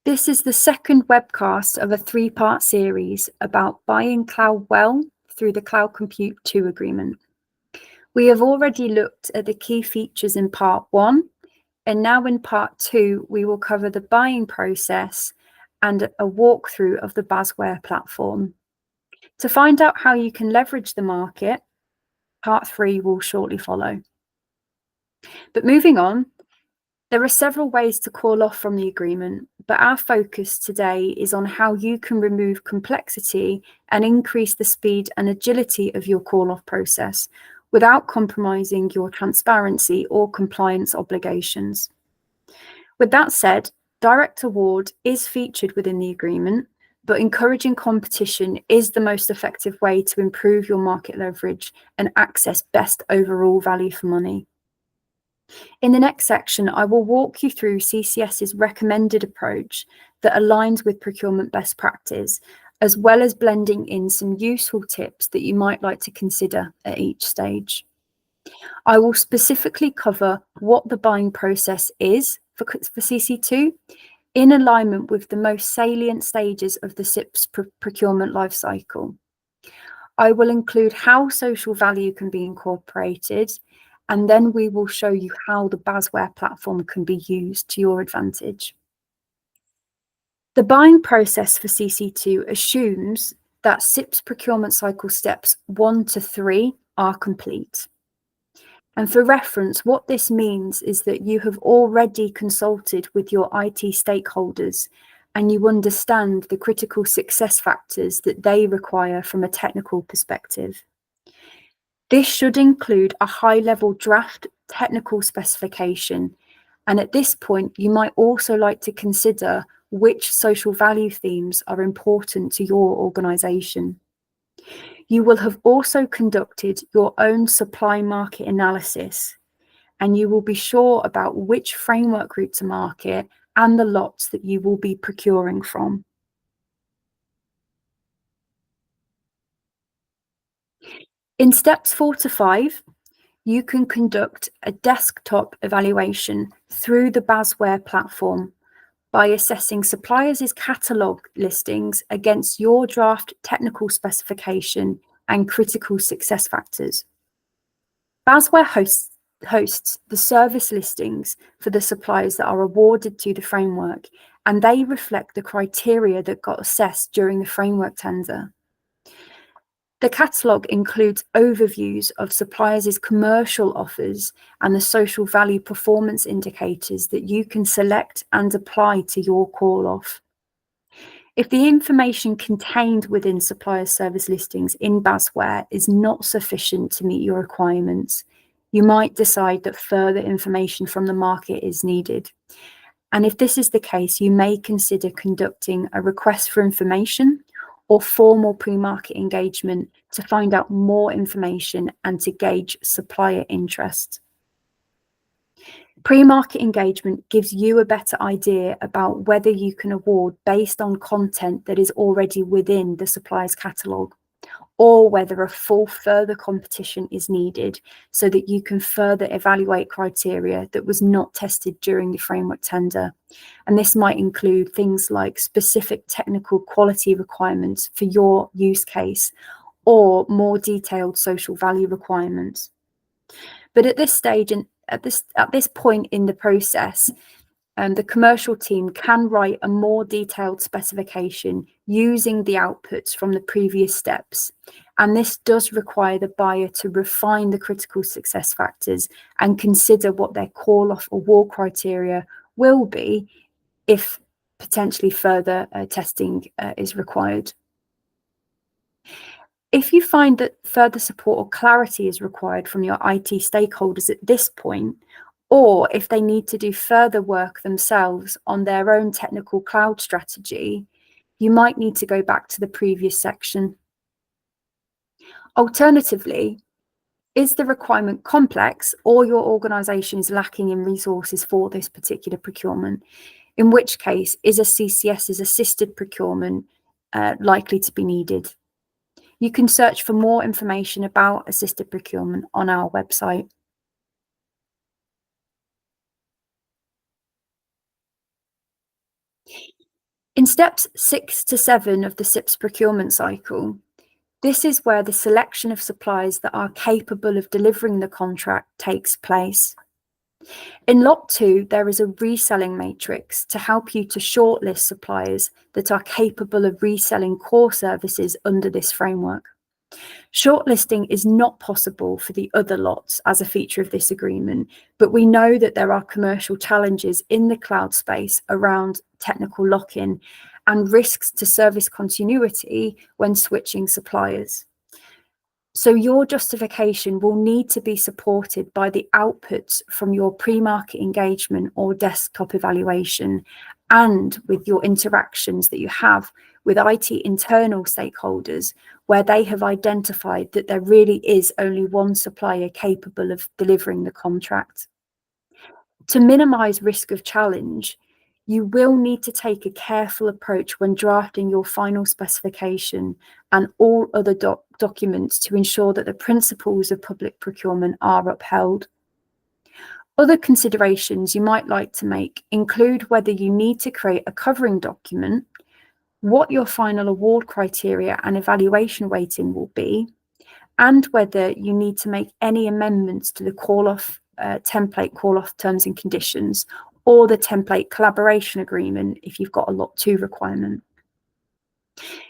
This is the second webcast of a three-part series about buying cloud well through the Cloud Compute 2 agreement. We have already looked at the key features in part 1, and now in part 2, we will cover the buying process and a walkthrough of the Basware platform. To find out how you can leverage the market, part 3 will shortly follow. But moving on, there are several ways to call off from the agreement, but our focus today is on how you can remove complexity and increase the speed and agility of your call-off process without compromising your transparency or compliance obligations. With that said, direct award is featured within the agreement, but encouraging competition is the most effective way to improve your market leverage and access best overall value for money. In the next section, I will walk you through CCS's recommended approach that aligns with procurement best practice, as well as blending in some useful tips that you might like to consider at each stage. I will specifically cover what the buying process is for CC2 in alignment with the most salient stages of the SIPS procurement lifecycle. I will include how social value can be incorporated, and then we will show you how the Basware platform can be used to your advantage. The buying process for CC2 assumes that SIPS procurement cycle steps 1 to 3 are complete. And for reference, what this means is that you have already consulted with your IT stakeholders and you understand the critical success factors that they require from a technical perspective. This should include a high-level draft technical specification, and at this point, you might also like to consider which social value themes are important to your organisation. You will have also conducted your own supply market analysis, and you will be sure about which framework route to market and the lots that you will be procuring from. In steps 4 to 5, you can conduct a desktop evaluation through the Basware platform by assessing suppliers' catalogue listings against your draft technical specification and critical success factors. Basware hosts the service listings for the suppliers that are awarded to the framework, and they reflect the criteria that got assessed during the framework tender. The catalogue includes overviews of suppliers' commercial offers and the social value performance indicators that you can select and apply to your call-off. If the information contained within supplier service listings in Basware is not sufficient to meet your requirements, you might decide that further information from the market is needed. And if this is the case, you may consider conducting a request for information or formal pre-market engagement to find out more information and to gauge supplier interest. Pre-market engagement gives you a better idea about whether you can award based on content that is already within the supplier's catalogue, or whether a full further competition is needed so that you can further evaluate criteria that was not tested during the framework tender. And this might include things like specific technical quality requirements for your use case or more detailed social value requirements. But at this stage and at this point in the process, the commercial team can write a more detailed specification using the outputs from the previous steps. And this does require the buyer to refine the critical success factors and consider what their call-off award criteria will be if potentially further testing is required. If you find that further support or clarity is required from your IT stakeholders at this point, or if they need to do further work themselves on their own technical cloud strategy, you might need to go back to the previous section. Alternatively, is the requirement complex or your organisation is lacking in resources for this particular procurement? In which case, is a CCS's assisted procurement likely to be needed? You can search for more information about assisted procurement on our website. In steps 6 to 7 of the SIPS procurement cycle, this is where the selection of suppliers that are capable of delivering the contract takes place. In Lot 2, there is a reselling matrix to help you to shortlist suppliers that are capable of reselling core services under this framework. Shortlisting is not possible for the other lots as a feature of this agreement, but we know that there are commercial challenges in the cloud space around technical lock-in and risks to service continuity when switching suppliers. So your justification will need to be supported by the outputs from your pre-market engagement or desktop evaluation, and with your interactions that you have with IT internal stakeholders, where they have identified that there really is only one supplier capable of delivering the contract. To minimize risk of challenge, you will need to take a careful approach when drafting your final specification and all other documents to ensure that the principles of public procurement are upheld. Other considerations you might like to make include whether you need to create a covering document, what your final award criteria and evaluation weighting will be, and whether you need to make any amendments to the call-off template call-off terms and conditions, or the template collaboration agreement if you've got a Lot 2 requirement.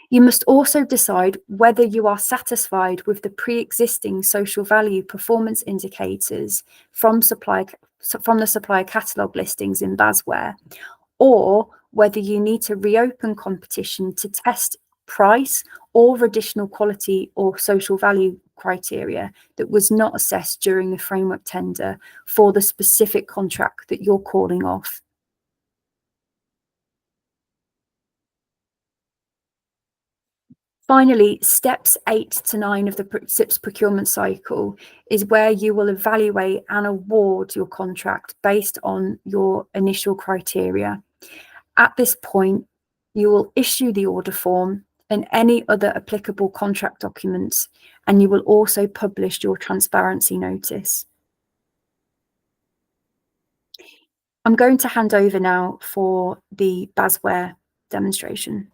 You must also decide whether you are satisfied with the pre-existing social value performance indicators from the supplier catalogue listings in Basware, or whether you need to reopen competition to test price or additional quality or social value criteria that was not assessed during the framework tender for the specific contract that you're calling off. Finally, steps 8 to 9 of the SIPS procurement cycle is where you will evaluate and award your contract based on your initial criteria. At this point, you will issue the order form and any other applicable contract documents, and you will also publish your transparency notice. I'm going to hand over now for the Basware demonstration.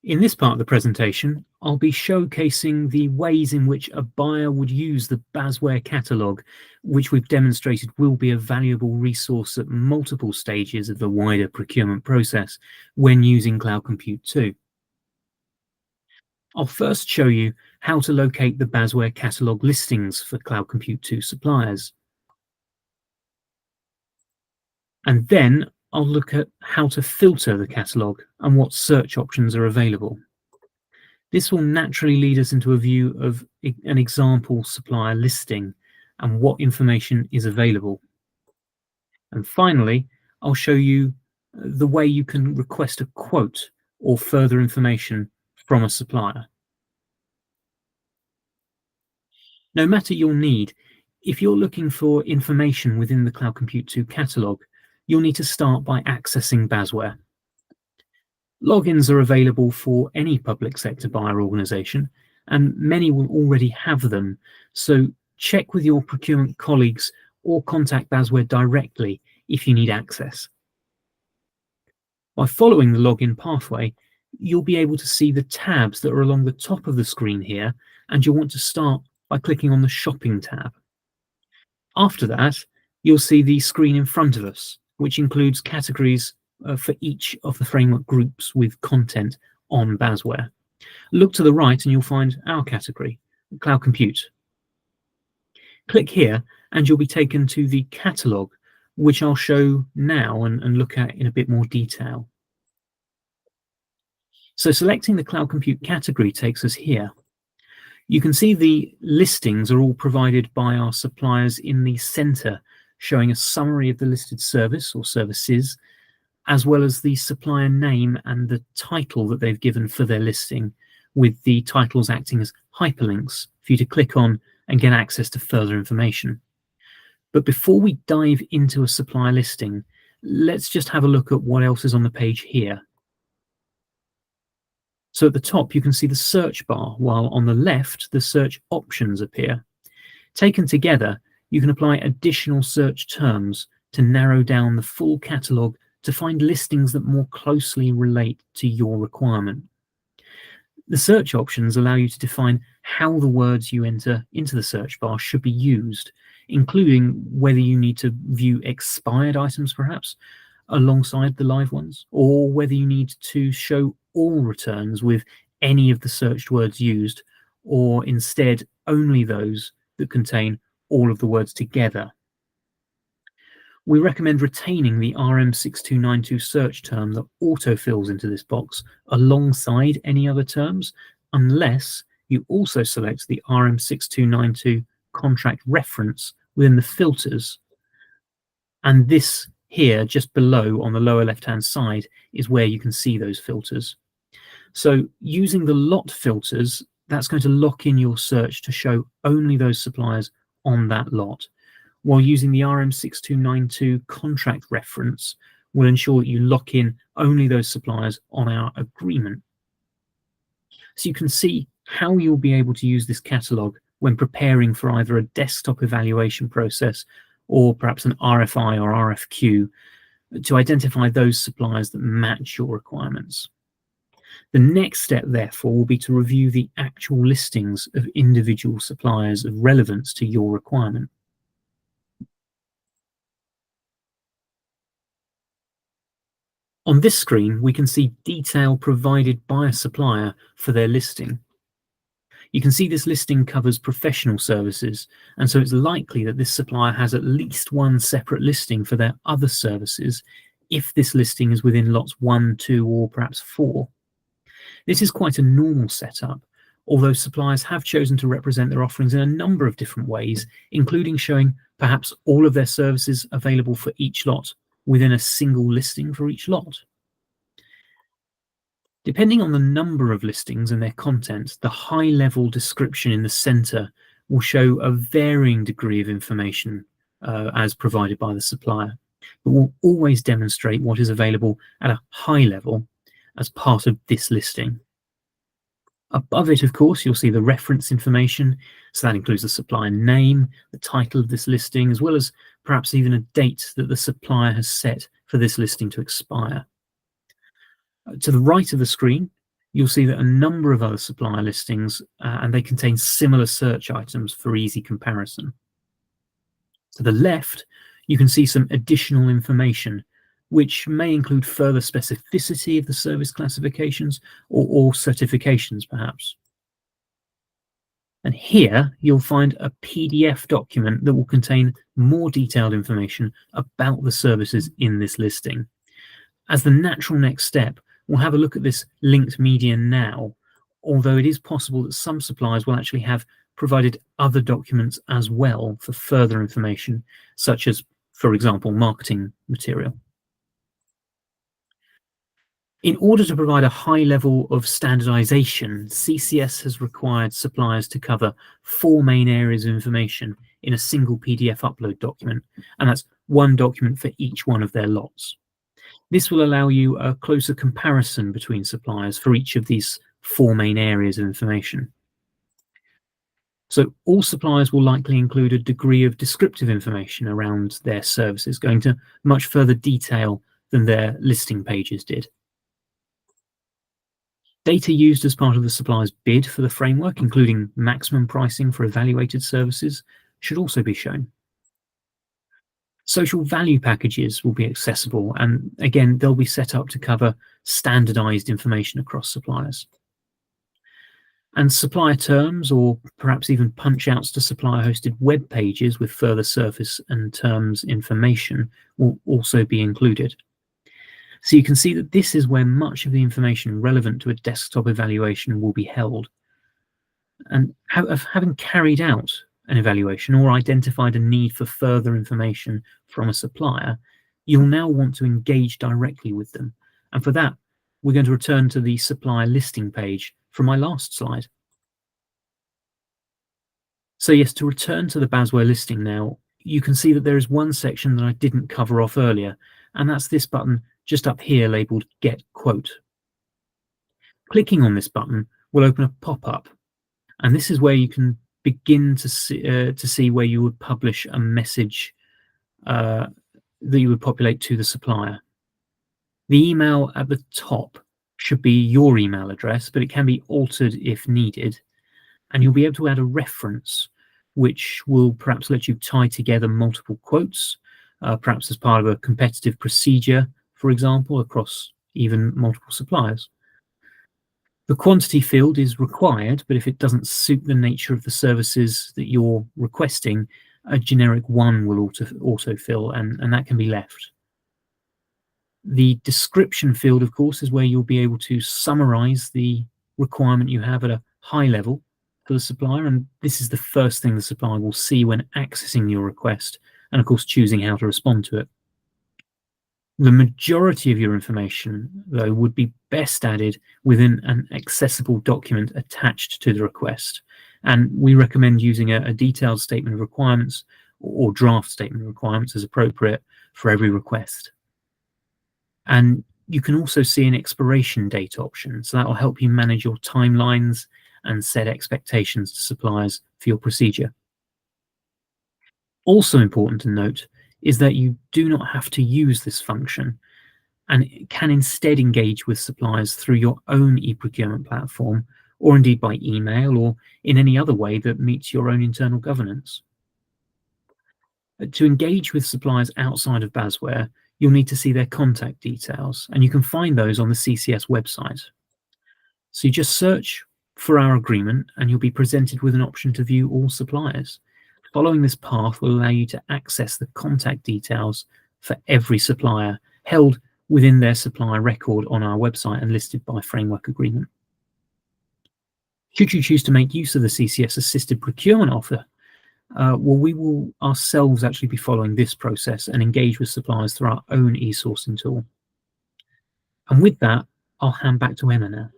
In this part of the presentation, I'll be showcasing the ways in which a buyer would use the Basware catalogue, which we've demonstrated will be a valuable resource at multiple stages of the wider procurement process when using Cloud Compute 2. I'll first show you how to locate the Basware catalogue listings for Cloud Compute 2 suppliers. And then I'll look at how to filter the catalogue and what search options are available. This will naturally lead us into a view of an example supplier listing and what information is available. And finally, I'll show you the way you can request a quote or further information from a supplier. No matter your need, if you're looking for information within the Cloud Compute 2 catalogue, you'll need to start by accessing Basware. Logins are available for any public sector buyer organisation, and many will already have them, so check with your procurement colleagues or contact Basware directly if you need access. By following the login pathway, you'll be able to see the tabs that are along the top of the screen here, and you'll want to start by clicking on the Shopping tab. After that, you'll see the screen in front of us, which includes categories for each of the framework groups with content on Basware. Look to the right and you'll find our category, Cloud Compute. Click here and you'll be taken to the catalogue, which I'll show now and look at in a bit more detail. So selecting the Cloud Compute category takes us here. You can see the listings are all provided by our suppliers in the center, showing a summary of the listed service or services, as well as the supplier name and the title that they've given for their listing, with the titles acting as hyperlinks for you to click on and get access to further information. But before we dive into a supplier listing, let's just have a look at what else is on the page here. So at the top, you can see the search bar, while on the left, the search options appear. Taken together, you can apply additional search terms to narrow down the full catalogue to find listings that more closely relate to your requirement. The search options allow you to define how the words you enter into the search bar should be used, including whether you need to view expired items perhaps alongside the live ones, or whether you need to show all returns with any of the searched words used, or instead only those that contain all of the words together. We recommend retaining the RM6292 search term that autofills into this box alongside any other terms, unless you also select the RM6292 contract reference within the filters. And this here, just below on the lower left-hand side, is where you can see those filters. So using the lot filters, that's going to lock in your search to show only those suppliers on that lot, while using the RM6292 contract reference will ensure that you lock in only those suppliers on our agreement. So you can see how you'll be able to use this catalogue when preparing for either a desktop evaluation process or perhaps an RFI or RFQ to identify those suppliers that match your requirements. The next step, therefore, will be to review the actual listings of individual suppliers of relevance to your requirement. On this screen, we can see detail provided by a supplier for their listing. You can see this listing covers professional services, and so it's likely that this supplier has at least one separate listing for their other services if this listing is within lots 1, 2, or perhaps 4. This is quite a normal setup, although suppliers have chosen to represent their offerings in a number of different ways, including showing perhaps all of their services available for each lot within a single listing for each lot. Depending on the number of listings and their content, the high-level description in the center will show a varying degree of information as provided by the supplier, but will always demonstrate what is available at a high level as part of this listing. Above it, of course, you'll see the reference information, so that includes the supplier name, the title of this listing, as well as perhaps even a date that the supplier has set for this listing to expire. To the right of the screen, you'll see that a number of other supplier listings, and they contain similar search items for easy comparison. To the left, you can see some additional information, which may include further specificity of the service classifications or certifications, perhaps. And here you'll find a PDF document that will contain more detailed information about the services in this listing. As the natural next step, we'll have a look at this linked media now, although it is possible that some suppliers will actually have provided other documents as well for further information, such as, for example, marketing material. In order to provide a high level of standardization, CCS has required suppliers to cover 4 main areas of information in a single PDF upload document, and that's one document for each one of their lots. This will allow you a closer comparison between suppliers for each of these 4 main areas of information. So all suppliers will likely include a degree of descriptive information around their services, going to much further detail than their listing pages did. Data used as part of the supplier's bid for the framework, including maximum pricing for evaluated services, should also be shown. Social value packages will be accessible, and again, they'll be set up to cover standardized information across suppliers. And supplier terms, or perhaps even punch-outs to supplier-hosted web pages with further service and terms information, will also be included. So you can see that this is where much of the information relevant to a desktop evaluation will be held. And having carried out an evaluation or identified a need for further information from a supplier, you'll now want to engage directly with them. And for that, we're going to return to the supplier listing page from my last slide. So yes, to return to the Basware listing now, you can see that there is one section that I didn't cover off earlier, and that's this button just up here labeled Get Quote. Clicking on this button will open a pop-up, and this is where you can begin to see where you would publish a message that you would populate to the supplier. The email at the top should be your email address, but it can be altered if needed. And you'll be able to add a reference, which will perhaps let you tie together multiple quotes, perhaps as part of a competitive procedure, for example, across even multiple suppliers. The quantity field is required, but if it doesn't suit the nature of the services that you're requesting, a generic one will autofill, and that can be left. The description field, of course, is where you'll be able to summarize the requirement you have at a high level for the supplier, and this is the first thing the supplier will see when accessing your request, and of course choosing how to respond to it. The majority of your information, though, would be best added within an accessible document attached to the request, and we recommend using a detailed statement of requirements or draft statement of requirements as appropriate for every request. And you can also see an expiration date option, so that will help you manage your timelines and set expectations to suppliers for your procedure. Also important to note is that you do not have to use this function and can instead engage with suppliers through your own e-procurement platform, or indeed by email or in any other way that meets your own internal governance. To engage with suppliers outside of Basware, you'll need to see their contact details, and you can find those on the CCS website. So you just search for our agreement and you'll be presented with an option to view all suppliers. Following this path will allow you to access the contact details for every supplier held within their supplier record on our website and listed by framework agreement. Should you choose to make use of the CCS assisted procurement offer, well, we will ourselves actually be following this process and engage with suppliers through our own e-sourcing tool. And with that, I'll hand back to Emma now.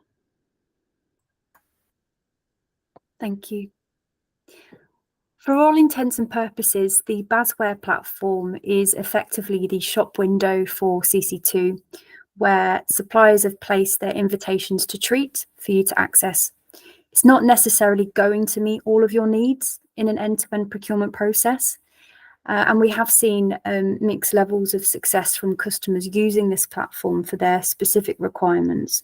Thank you. For all intents and purposes, the Basware platform is effectively the shop window for CC2, where suppliers have placed their invitations to treat for you to access. It's not necessarily going to meet all of your needs in an end-to-end procurement process. And we have seen mixed levels of success from customers using this platform for their specific requirements.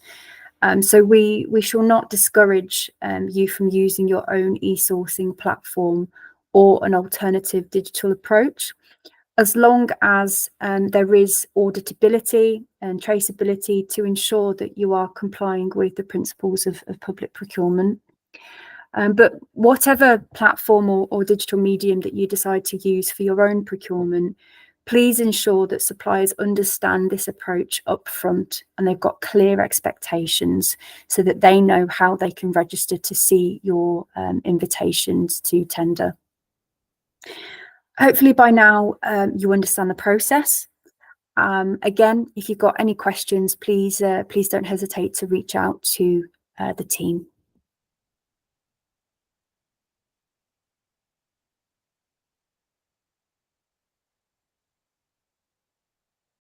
So we shall not discourage you from using your own e-sourcing platform or an alternative digital approach, as long as there is auditability and traceability to ensure that you are complying with the principles of public procurement. But whatever platform or digital medium that you decide to use for your own procurement, please ensure that suppliers understand this approach up front and they've got clear expectations so that they know how they can register to see your invitations to tender. Hopefully by now you understand the process. Again, if you've got any questions, please don't hesitate to reach out to the team.